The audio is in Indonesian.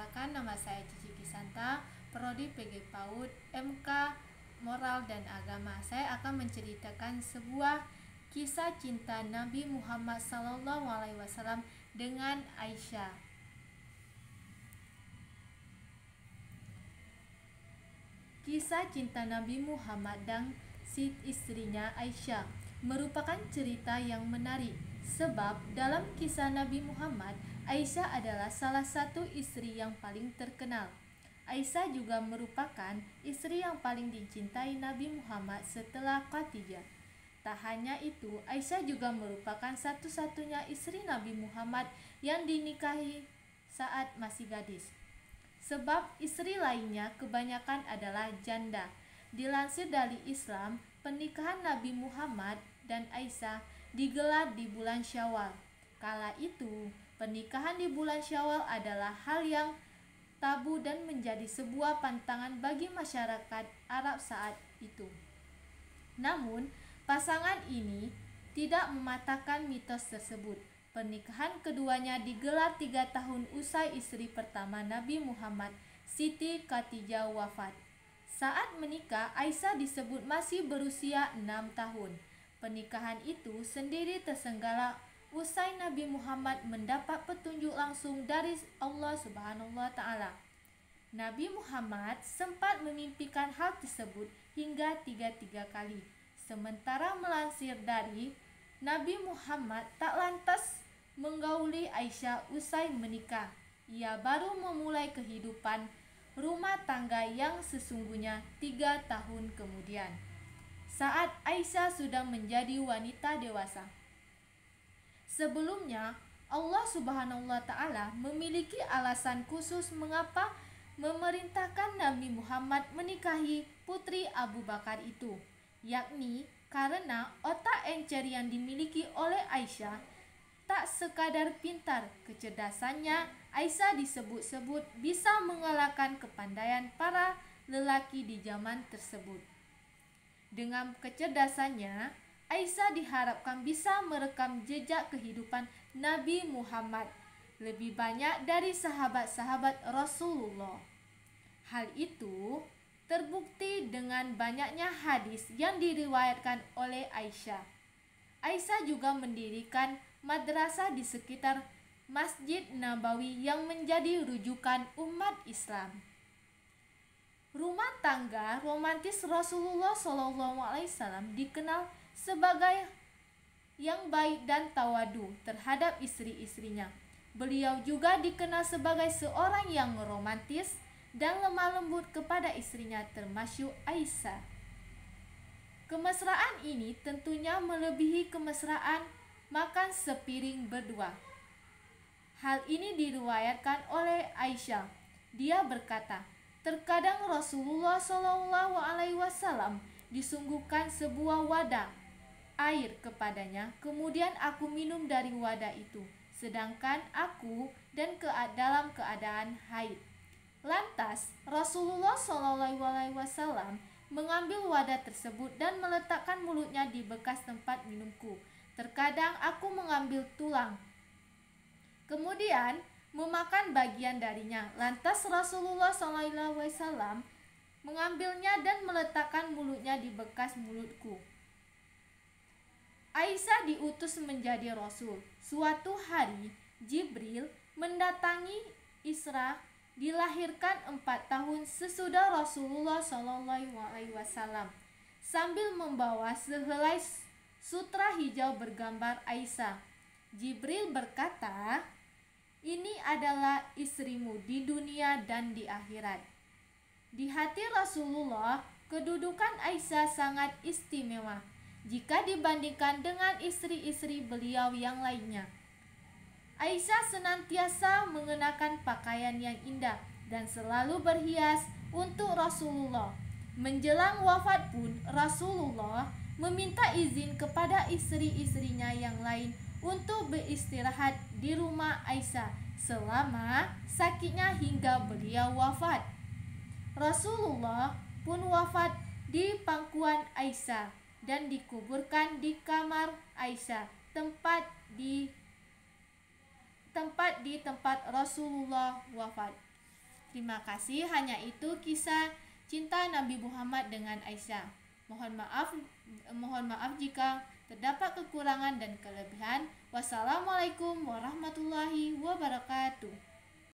Perkenalkan, nama saya Cici Kisanta, Prodi PG PAUD, MK Moral dan Agama. Saya akan menceritakan sebuah kisah cinta Nabi Muhammad SAW dengan Aisyah. Kisah cinta Nabi Muhammad dan si istrinya Aisyah merupakan cerita yang menarik, sebab dalam kisah Nabi Muhammad, Aisyah adalah salah satu istri yang paling terkenal. Aisyah juga merupakan istri yang paling dicintai Nabi Muhammad setelah Khadijah. Tak hanya itu, Aisyah juga merupakan satu-satunya istri Nabi Muhammad yang dinikahi saat masih gadis. Sebab istri lainnya kebanyakan adalah janda. Dilansir dari Islam, pernikahan Nabi Muhammad dan Aisyah digelar di bulan Syawal. Kala itu, pernikahan di bulan Syawal adalah hal yang tabu dan menjadi sebuah pantangan bagi masyarakat Arab saat itu. Namun, pasangan ini tidak mematahkan mitos tersebut. Pernikahan keduanya digelar 3 tahun usai istri pertama Nabi Muhammad, Siti Khadijah, wafat. Saat menikah, Aisyah disebut masih berusia 6 tahun. Pernikahan itu sendiri tersenggara usai Nabi Muhammad mendapat petunjuk langsung dari Allah Subhanahu wa Ta'ala. Nabi Muhammad sempat memimpikan hal tersebut hingga 3 kali. Sementara melansir dari Nabi Muhammad tak lantas menggauli Aisyah usai menikah. Ia baru memulai kehidupan rumah tangga yang sesungguhnya 3 tahun kemudian, saat Aisyah sudah menjadi wanita dewasa. Sebelumnya, Allah Subhanahu wa Ta'ala memiliki alasan khusus mengapa memerintahkan Nabi Muhammad menikahi putri Abu Bakar itu, yakni karena otak encer yang dimiliki oleh Aisyah tak sekadar pintar. Kecerdasannya, Aisyah disebut-sebut bisa mengalahkan kepandaian para lelaki di zaman tersebut. Dengan kecerdasannya, Aisyah diharapkan bisa merekam jejak kehidupan Nabi Muhammad lebih banyak dari sahabat-sahabat Rasulullah. Hal itu terbukti dengan banyaknya hadis yang diriwayatkan oleh Aisyah. Aisyah juga mendirikan madrasah di sekitar Masjid Nabawi yang menjadi rujukan umat Islam. Rumah tangga romantis Rasulullah SAW dikenal sebagai yang baik dan tawadu terhadap istri-istrinya. Beliau juga dikenal sebagai seorang yang romantis dan lemah lembut kepada istrinya, termasuk Aisyah. Kemesraan ini tentunya melebihi kemesraan makan sepiring berdua. Hal ini diriwayatkan oleh Aisyah. Dia berkata, terkadang Rasulullah SAW disungguhkan sebuah wadah air kepadanya, kemudian aku minum dari wadah itu, sedangkan aku dalam keadaan haid. Lantas Rasulullah SAW mengambil wadah tersebut dan meletakkan mulutnya di bekas tempat minumku. Terkadang aku mengambil tulang, kemudian memakan bagian darinya. Lantas Rasulullah SAW mengambilnya dan meletakkan mulutnya di bekas mulutku. Aisyah diutus menjadi Rasul. Suatu hari Jibril mendatangi Isra, dilahirkan 4 tahun sesudah Rasulullah SAW, sambil membawa sehelai sutra hijau bergambar Aisyah. Jibril berkata, ini adalah istrimu di dunia dan di akhirat. Di hati Rasulullah, kedudukan Aisyah sangat istimewa jika dibandingkan dengan istri-istri beliau yang lainnya. Aisyah senantiasa mengenakan pakaian yang indah dan selalu berhias untuk Rasulullah. Menjelang wafat pun, Rasulullah meminta izin kepada istri-istrinya yang lain untuk beristirahat di rumah Aisyah selama sakitnya hingga beliau wafat. Rasulullah pun wafat di pangkuan Aisyah dan dikuburkan di kamar Aisyah, tempat di tempat Rasulullah wafat. Terima kasih, hanya itu kisah cinta Nabi Muhammad dengan Aisyah. Mohon maaf jika terdapat kekurangan dan kelebihan. Wassalamualaikum warahmatullahi wabarakatuh.